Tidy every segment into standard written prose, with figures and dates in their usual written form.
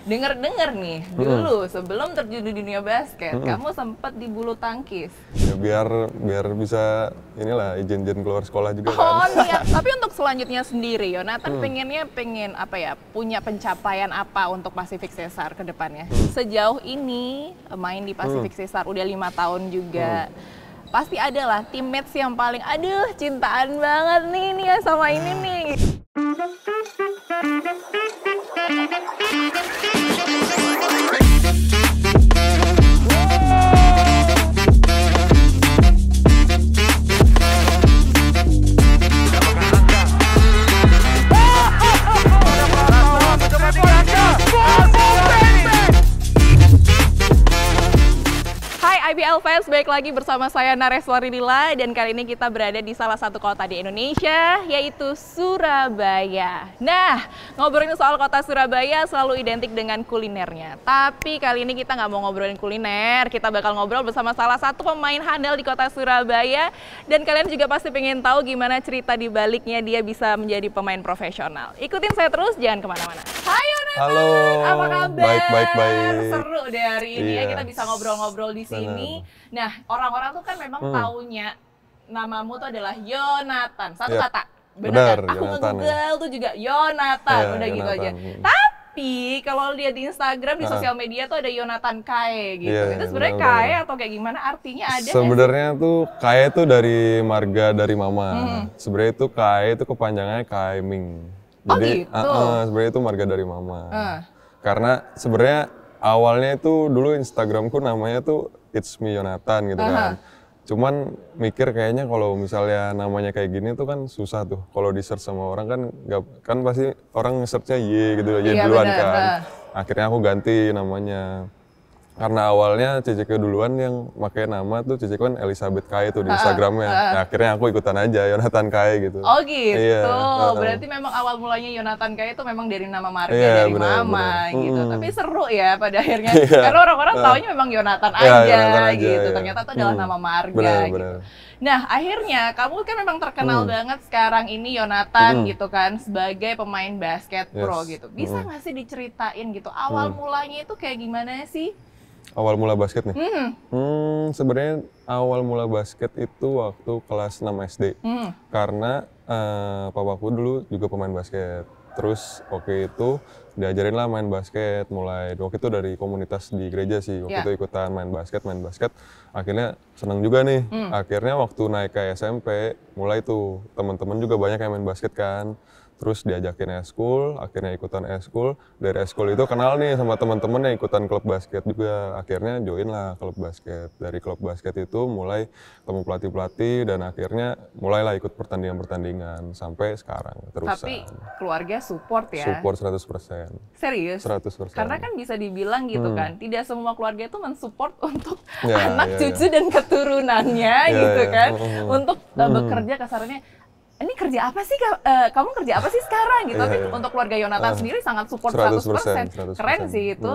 Dengar-dengar nih, dulu sebelum terjun di dunia basket, kamu sempat di bulu tangkis. Ya biar bisa inilah izin-izin keluar sekolah juga kan. Oh niat. Tapi untuk selanjutnya sendiri, Yonatan pengen apa ya, punya pencapaian apa untuk Pacific Cesar ke depannya? Sejauh ini main di Pacific Cesar udah 5 tahun juga. Pasti ada lah teammates yang paling, aduh cintaan banget nih ya sama ini nih. IBL fans, baik lagi bersama saya Nareswari Lila, dan kali ini kita berada di salah satu kota di Indonesia, yaitu Surabaya. Nah, ngobrolin soal kota Surabaya selalu identik dengan kulinernya. Tapi kali ini kita nggak mau ngobrolin kuliner, kita bakal ngobrol bersama salah satu pemain handal di kota Surabaya. Dan kalian juga pasti pengen tahu gimana cerita di baliknya dia bisa menjadi pemain profesional. Ikutin saya terus, jangan kemana-mana. Hai Yonatan, Halo, apa kabar? baik. Seru deh hari ini ya, Iya. kita bisa ngobrol-ngobrol di sini. Nah, orang-orang tuh kan memang taunya namamu tuh adalah Yonatan. Satu Yap. kata. Benar, Kan? Aku Yonatan, nge-google tuh juga Yonatan, Iya, udah gitu aja. Yonatan. Tapi kalau lihat di Instagram, di sosial media tuh ada Yonatan Kae gitu. Iya, Itu sebenarnya benar. Kae atau kayak gimana? Artinya ada nggak sih? Sebenarnya tuh Kae itu dari marga dari mama. Sebenarnya itu Kae itu kepanjangannya Kaeming. Oh, Jadi gitu? sebenarnya itu marga dari mama. Karena sebenarnya awalnya itu dulu Instagramku namanya tuh It's Me Yonatan gitu kan. Cuman mikir kayaknya kalau misalnya namanya kayak gini tuh kan susah tuh. Kalau di search sama orang kan nggak, kan pasti orang nge-searchnya Y gitu Y Iya, duluan benar, kan. benar. Akhirnya aku ganti namanya. Karena awalnya cicikku duluan yang pakai nama tuh cicikku kan Elizabeth Kae tuh di Instagramnya. Nah, akhirnya aku ikutan aja Yonatan Kae gitu. Oh gitu, Iya, berarti memang awal mulanya Yonatan Kae itu memang dari nama marga Iya, dari benar, mama benar. gitu. Tapi seru ya pada akhirnya, Iya. karena orang-orang taunya memang Yonatan Iya, aja, Yonatan aja, gitu. iya. Ternyata itu adalah nama marga Benar, gitu. benar. Nah akhirnya kamu kan memang terkenal banget sekarang ini Yonatan gitu kan sebagai pemain basket pro Yes. gitu. Bisa nggak sih diceritain gitu awal mulanya itu kayak gimana sih? Awal mula basket nih? Sebenarnya awal mula basket itu waktu kelas 6 SD. Karena papaku dulu juga pemain basket. Terus waktu itu diajarin lah main basket, mulai waktu itu dari komunitas di gereja sih. Waktu itu ikutan main basket. Akhirnya seneng juga nih. Akhirnya waktu naik ke SMP, mulai tuh teman-teman juga banyak yang main basket kan. Terus diajakin eskul, akhirnya ikutan eskul. Dari eskul itu kenal nih sama teman-teman yang ikutan klub basket juga. Akhirnya join lah klub basket. Dari klub basket itu mulai ketemu pelatih-pelatih dan akhirnya mulailah ikut pertandingan-pertandingan sampai sekarang terusan. Tapi keluarga support ya? Support 100%. Serius? 100%. Karena kan bisa dibilang gitu kan, tidak semua keluarga itu mensupport untuk Ya, anak, ya, cucu, dan keturunannya gitu ya. kan. Untuk bekerja kasarnya, ini kerja apa sih, kamu kerja apa sih sekarang gitu. Tapi untuk keluarga Yonatan sendiri sangat support 100%. 100%. Keren sih itu,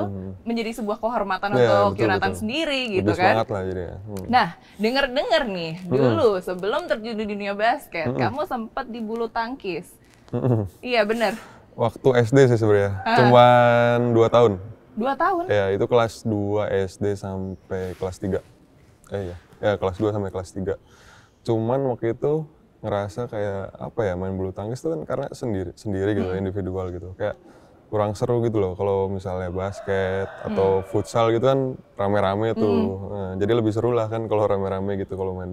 menjadi sebuah kehormatan Ya, untuk betul, Yonatan betul. sendiri gitu Lebih kan. semangat lah jadi ya. Nah, dengar-dengar nih, dulu sebelum terjun di dunia basket, kamu sempat di bulu tangkis. Iya bener, Waktu SD sih sebenarnya, cuman 2 tahun. 2 tahun. Ya, itu kelas 2 SD sampai kelas 3. Ya kelas 2 sampai kelas 3. Cuman waktu itu ngerasa kayak apa ya, main bulu tangkis tuh kan karena sendiri gitu, individual gitu. Kayak kurang seru gitu loh kalau misalnya basket atau futsal gitu kan rame-rame tuh. Nah, jadi lebih seru lah kan kalau rame-rame gitu kalau main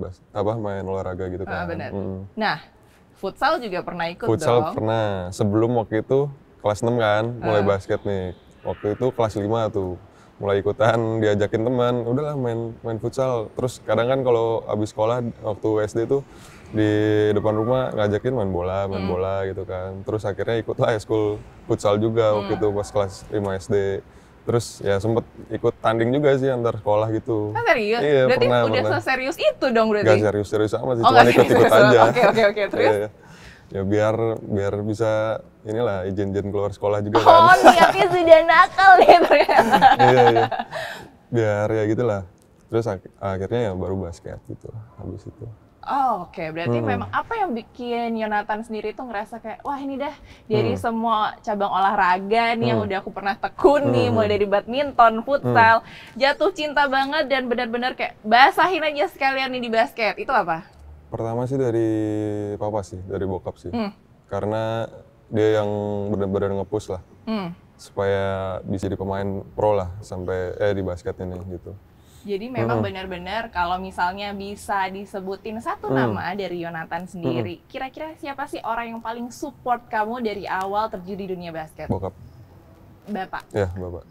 main olahraga gitu kan. Bener. Nah, futsal juga pernah ikut Futsal dong. pernah. Sebelum waktu itu kelas 6 kan, mulai basket nih. Waktu itu kelas 5 tuh. Mulai ikutan, diajakin teman, udahlah main futsal. Terus kadang kan kalau habis sekolah waktu SD tuh di depan rumah ngajakin main bola gitu kan. Terus akhirnya ikutlah eskul futsal juga waktu itu pas kelas 5 SD. Terus ya sempet ikut tanding juga sih antar sekolah gitu. Ah, serius? Iya, Berarti pernah. udah seserius itu dong berarti? Gak serius-serius amat sih, Oh, cuma nggak ikut-ikut serius. aja. Oke, terus? Iya. Ya biar bisa inilah izin-izin keluar sekolah juga Oh, kan. niatnya sudah nakal nih ternyata. Iya. Biar ya gitulah. Terus akhirnya ya baru basket gitu habis itu. Oh, oke. Berarti memang apa yang bikin Yonatan sendiri tuh ngerasa kayak, wah ini dah dari semua cabang olahraga nih yang udah aku pernah tekuni, mulai dari badminton, futsal, jatuh cinta banget dan benar-benar kayak basahin aja sekalian nih di basket. Itu apa? Pertama sih dari papa sih, dari bokap sih. Karena dia yang benar-benar nge-push lah. Supaya bisa jadi pemain pro lah sampai di basket ini gitu. Jadi memang benar-benar kalau misalnya bisa disebutin satu nama dari Yonatan sendiri, kira-kira siapa sih orang yang paling support kamu dari awal terjun di dunia basket? Bokap. Bapak? Ya, bapak.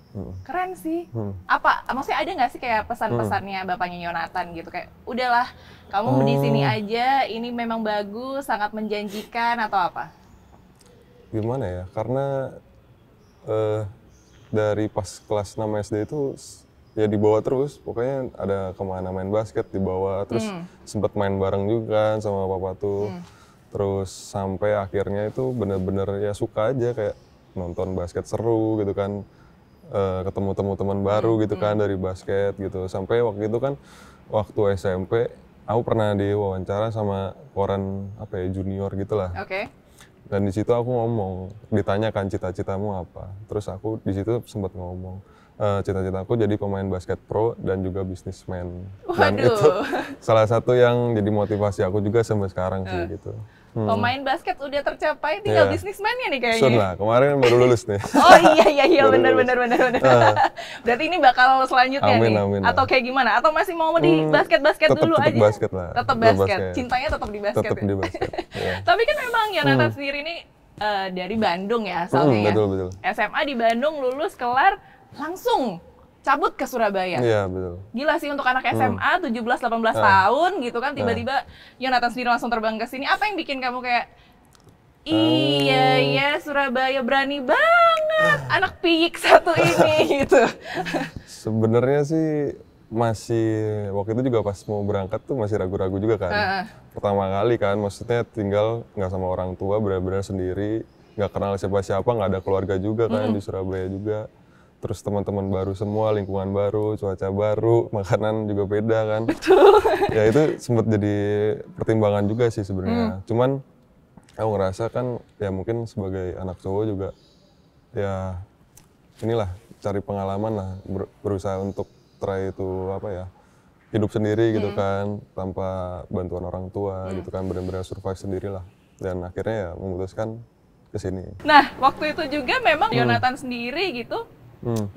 Keren sih. Apa, maksudnya ada nggak sih kayak pesan-pesannya bapaknya Yonatan gitu? Kayak, udahlah, kamu di sini aja, ini memang bagus, sangat menjanjikan, atau apa? Gimana ya, karena dari pas kelas 6 SD itu ya dibawa terus, pokoknya ada kemana main basket dibawa, terus sempat main bareng juga kan sama papa tuh. Terus sampai akhirnya itu bener-bener ya suka aja kayak nonton basket seru gitu kan, ketemu teman baru gitu kan dari basket gitu. Sampai waktu itu kan, waktu SMP, aku pernah diwawancara sama koran apa ya, junior gitulah. Oke. Dan di situ aku ngomong, ditanyakan cita-citamu apa. Terus aku di situ sempat ngomong, cita-citaku jadi pemain basket pro dan juga bisnismen. Dan Waduh. itu salah satu yang jadi motivasi aku juga sampai sekarang sih gitu. Pemain basket udah tercapai, tinggal bisnismennya nih kayaknya. Sun lah, kemarin baru lulus nih. Oh iya Baru benar. lulus. Berarti ini bakal selanjutnya Amin, nih. amin. Atau kayak gimana? Atau masih mau di basket-basket dulu tetep aja? basket lah. Tetap Tetep basket. basket. Cintanya tetap di basket. Tetap Ya? di basket. Iya. Tapi kan memang Yonatan sendiri nih dari Bandung ya asalnya ya. Betul. SMA di Bandung, lulus kelar langsung cabut ke Surabaya. Iya, betul. Gila sih untuk anak SMA 17-18 tahun gitu kan, tiba-tiba Yonatan sendiri langsung terbang ke sini. Apa yang bikin kamu kayak iya Surabaya berani banget anak piyik satu ini gitu. Sebenarnya sih masih waktu itu juga pas mau berangkat tuh masih ragu-ragu juga kan. Pertama kali kan, maksudnya tinggal nggak sama orang tua, benar-benar sendiri, nggak kenal siapa-siapa, nggak ada keluarga juga kan di Surabaya juga. Terus teman-teman baru semua, lingkungan baru, cuaca baru, makanan juga beda kan. Betul. Ya itu sempat jadi pertimbangan juga sih sebenarnya. Cuman aku ngerasa kan ya mungkin sebagai anak cowok juga ya inilah cari pengalaman lah, berusaha untuk try itu apa ya, hidup sendiri gitu kan, tanpa bantuan orang tua gitu kan, benar-benar survive sendiri lah. Dan akhirnya ya memutuskan ke sini. Nah, waktu itu juga memang Yonatan sendiri gitu,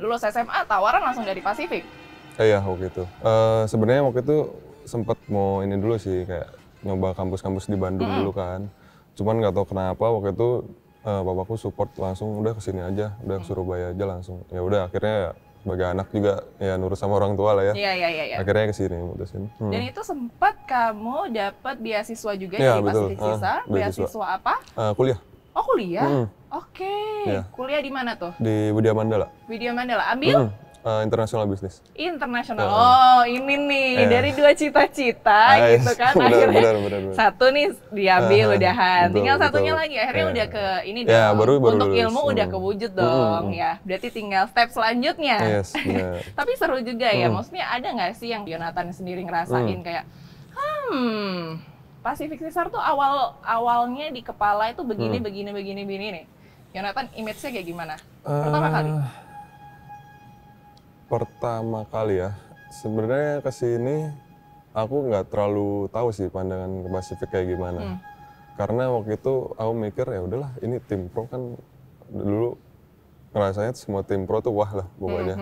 lulus SMA tawaran langsung dari Pasifik. Iya waktu itu. Sebenarnya waktu itu sempat mau ini dulu sih, kayak nyoba kampus-kampus di Bandung dulu kan. Cuman nggak tahu kenapa waktu itu papaku support langsung, udah kesini aja, udah ke Surabaya aja langsung. Ya udah akhirnya ya, sebagai anak juga ya nurut sama orang tua lah ya. Iya. Akhirnya kesini mutusin. Dan itu sempat kamu dapat beasiswa juga Iya, di betul. Pasifik Sisa. Beasiswa apa? Kuliah Oh kuliah? Oke. Iya. Kuliah di mana tuh? di Widya Mandala. Widya Mandala. Ambil? International Business. Internasional. Oh ini nih dari dua cita-cita gitu kan. Benar. Akhirnya satu nih diambil udahan. Betul, Tinggal satunya betul. lagi. Akhirnya udah ke ini dong. Ya, baru Untuk lulus. ilmu udah kewujud dong ya. Berarti tinggal step selanjutnya. Yes, benar. Tapi seru juga ya. Maksudnya ada nggak sih yang Yonatan sendiri ngerasain kayak Pasifik Sisar tuh awalnya di kepala itu begini nih. Yonatan image-nya kayak gimana? Pertama kali? Pertama kali ya, sebenarnya kesini aku nggak terlalu tahu sih pandangan ke Pasifik kayak gimana. Karena waktu itu aku mikir ya udahlah, ini tim pro kan, dulu ngerasanya semua tim pro tuh wah lah pokoknya.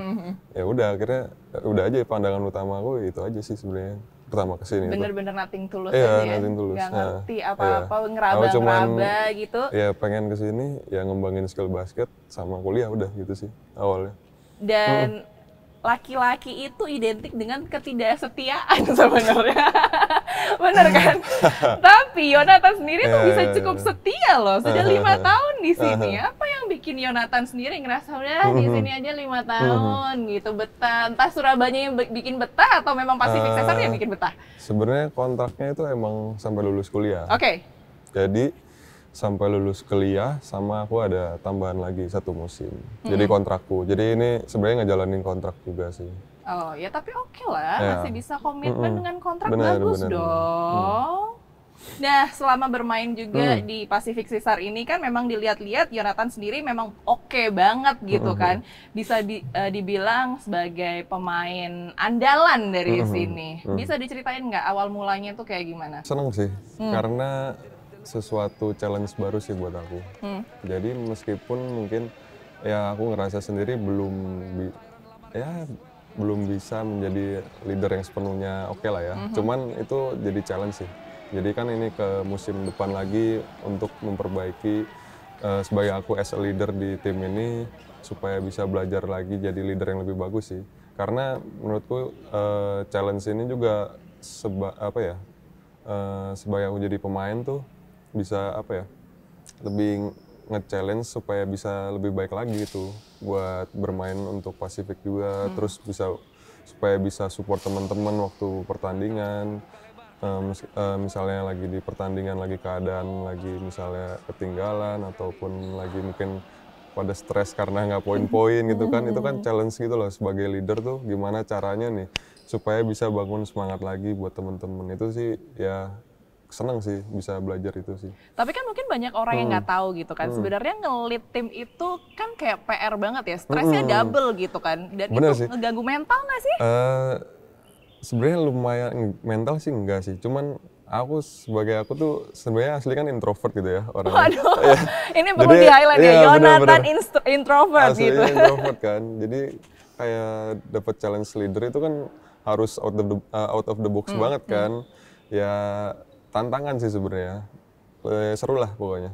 Ya udah akhirnya udah aja pandangan utama aku itu aja sih sebenarnya pertama kesini. Bener-bener nothing tulus Iya, aja ya? nothing tulus. Nggak ngerti apa-apa, Aku ngeraba-ngeraba gitu. Ya pengen kesini ya ngembangin skill basket sama kuliah udah gitu sih awalnya. Dan laki-laki itu identik dengan ketidaksetiaan sebenarnya. Bener kan? Tapi Yonatan sendiri tuh bisa cukup setia loh. Sudah 5 tahun di sini. Apa yang bikin Yonatan sendiri ngerasa udah di sini aja 5 tahun gitu betah? Entah Surabaya yang bikin betah atau memang Pasifik Sesar yang bikin betah? Sebenarnya kontraknya itu emang sampai lulus kuliah. Oke. Jadi sampai lulus kuliah sama aku ada tambahan lagi 1 musim. Jadi kontrakku. Jadi ini sebenarnya ngejalanin kontrak juga sih. Oh ya, tapi oke lah, Ya. masih bisa komitmen dengan kontrak, Benar, bagus benar, benar. dong. Nah, selama bermain juga di Pacific Caesar ini kan memang dilihat-lihat Yonatan sendiri memang oke banget gitu kan. Bisa dibilang sebagai pemain andalan dari sini. Bisa diceritain nggak awal mulanya tuh kayak gimana? Seneng sih, karena sesuatu challenge baru sih buat aku. Jadi meskipun mungkin ya aku ngerasa sendiri belum bisa menjadi leader yang sepenuhnya oke lah ya. Cuman itu jadi challenge sih. Jadi kan ini ke musim depan lagi untuk memperbaiki sebagai aku as a leader di tim ini supaya bisa belajar lagi jadi leader yang lebih bagus sih. Karena menurutku challenge ini juga sebagai aku jadi pemain tuh bisa lebih nge-challenge supaya bisa lebih baik lagi gitu buat bermain untuk Pasifik juga, terus supaya bisa support teman-teman waktu pertandingan. Misalnya lagi di pertandingan lagi keadaan lagi misalnya ketinggalan ataupun lagi mungkin pada stres karena nggak poin-poin gitu kan, itu kan challenge gitu loh sebagai leader tuh gimana caranya nih supaya bisa bangun semangat lagi buat temen-temen. Itu sih ya seneng sih bisa belajar itu sih. Tapi kan mungkin banyak orang yang nggak tahu gitu kan, sebenarnya nge-lead tim itu kan kayak PR banget ya, stresnya double gitu kan, dan Bener itu sih. ngeganggu mental nggak sih? Sebenarnya lumayan mental sih enggak sih, cuman sebagai aku tuh sebenarnya asli kan introvert gitu ya orangnya. Waduh, Iya. ini perlu Jadi, di-highlight ya, iya, Yonatan bener-bener. introvert gitu. Aslinya introvert kan, jadi kayak dapat challenge leader itu kan harus out of the box banget kan. Ya tantangan sih sebenarnya, seru lah pokoknya.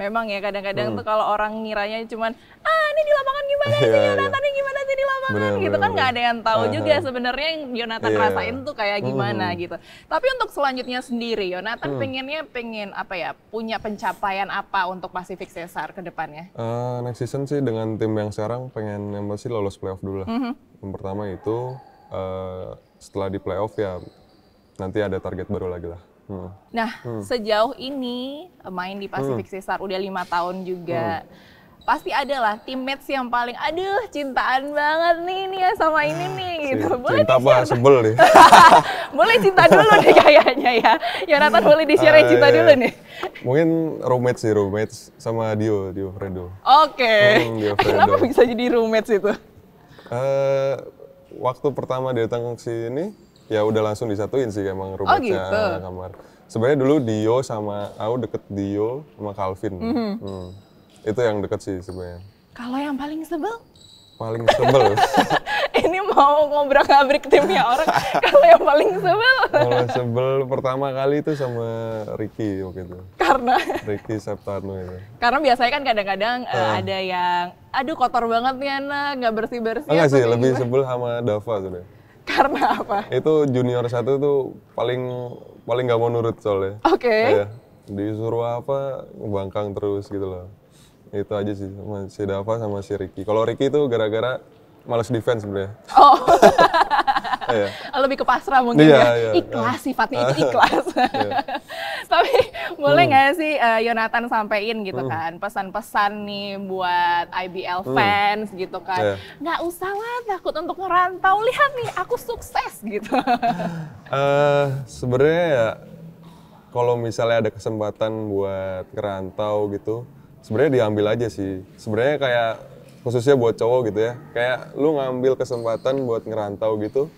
Memang ya kadang-kadang tuh kalau orang ngiranya cuman ini di lapangan gimana sih, Iya, Yonatan ini gimana sih di lapangan Bener, gitu bener, kan, nggak bener. ada yang tahu juga sebenarnya yang Yonatan Iya. rasain tuh kayak gimana gitu. Tapi untuk selanjutnya sendiri, Yonatan pengen apa ya, punya pencapaian apa untuk Pacific Caesar ke depannya? Next season sih dengan tim yang sekarang pengen yang pasti lolos playoff dulu lah. Yang pertama itu setelah di playoff ya nanti ada target baru lagi lah. Nah, sejauh ini main di Pacific Caesar udah 5 tahun juga. Pasti ada lah teammates yang paling aduh cintaan banget nih ya sama ini nih gitu. Boleh Cinta apa sebel nih? boleh cinta dulu nih kayaknya ya. Yonatan boleh di-share cinta Iya. dulu nih. Mungkin roommates sama Dio Fredo. Oke. Dio Kenapa Fredo. bisa jadi roommates itu? Waktu pertama datang ke sini ya udah langsung disatuin sih emang roommates-nya gitu. kamar. Sebenarnya dulu Dio sama aku deket Dio sama Calvin. Itu yang deket sih sebenarnya. Kalau yang paling sebel? Paling sebel. Ini mau ngobrak-ngabrik timnya orang. Kalau yang paling sebel? Kalau sebel pertama kali itu sama Ricky waktu itu. Karena Septarno itu. Karena biasanya kan kadang-kadang ada yang, aduh kotor banget nih anak, nggak bersih-bersih. Enggak atau sih, kayak lebih gimana. sebel sama Dava sudah. Karena apa? Itu junior satu tuh paling nggak mau nurut soalnya. Oke. Iya. Disuruh apa, bangkang terus gitu loh. Itu aja sih, sama si Dava sama si Ricky. Kalau Ricky itu gara-gara males defense sebenarnya. Oh, Iya. lebih ke pasrah mungkin Iya, ya. iya. Ikhlas sifatnya itu ikhlas. Tapi boleh nggak sih Yonatan sampein gitu kan pesan-pesan nih buat IBL fans gitu kan. Iya. Nggak usah lah takut untuk ngerantau. Lihat nih aku sukses gitu. Sebenarnya ya kalau misalnya ada kesempatan buat ngerantau gitu, sebenarnya diambil aja sih. Sebenarnya kayak khususnya buat cowok gitu ya, kayak lu ngambil kesempatan buat ngerantau gitu,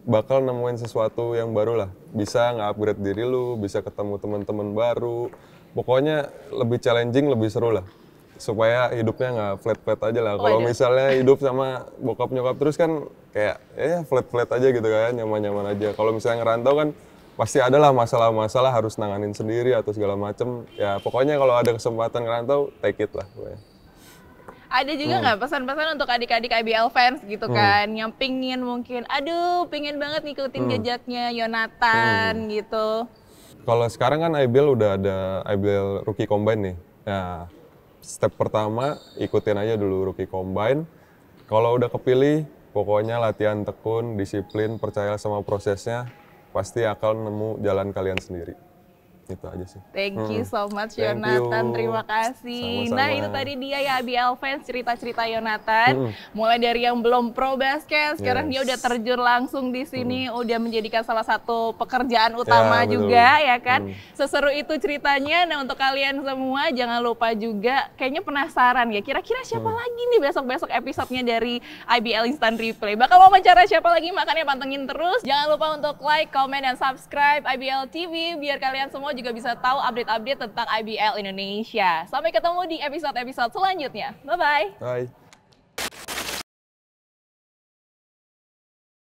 bakal nemuin sesuatu yang baru lah. Bisa nge-upgrade diri lu, bisa ketemu teman-teman baru. Pokoknya lebih challenging, lebih seru lah. Supaya hidupnya nggak flat-flat aja lah. Kalau misalnya hidup sama bokap nyokap terus kan kayak flat-flat aja gitu kan, nyaman-nyaman aja. Kalau misalnya ngerantau kan pasti ada lah masalah-masalah harus nanganin sendiri atau segala macem. Ya pokoknya kalau ada kesempatan ngerantau, take it lah. Pokoknya. Ada juga nggak pesan-pesan untuk adik-adik IBL fans gitu kan, yang pingin mungkin, aduh pingin banget ngikutin jejaknya Yonatan gitu. Kalau sekarang kan IBL udah ada IBL Rookie Combine nih. Nah, step pertama ikutin aja dulu Rookie Combine. Kalau udah kepilih, pokoknya latihan tekun, disiplin, percaya sama prosesnya, pasti akan nemu jalan kalian sendiri. Itu aja sih. Thank you so much Thank Yonatan, you. terima kasih. Sama-sama. Nah itu tadi dia ya IBL fans, cerita-cerita Yonatan. Mulai dari yang belum pro basket, sekarang dia Yes. udah terjun langsung di sini, udah menjadikan salah satu pekerjaan utama Ya, betul. juga ya kan. Seseru itu ceritanya. Nah untuk kalian semua jangan lupa juga, kayaknya penasaran ya, kira-kira siapa lagi nih besok-besok episodenya dari IBL Instant Replay. Bakal wawancara siapa lagi, makanya pantengin terus. Jangan lupa untuk like, comment, dan subscribe IBL TV biar kalian semua juga bisa tahu update-update tentang IBL Indonesia. Sampai ketemu di episode-episode selanjutnya. Bye-bye. Bye.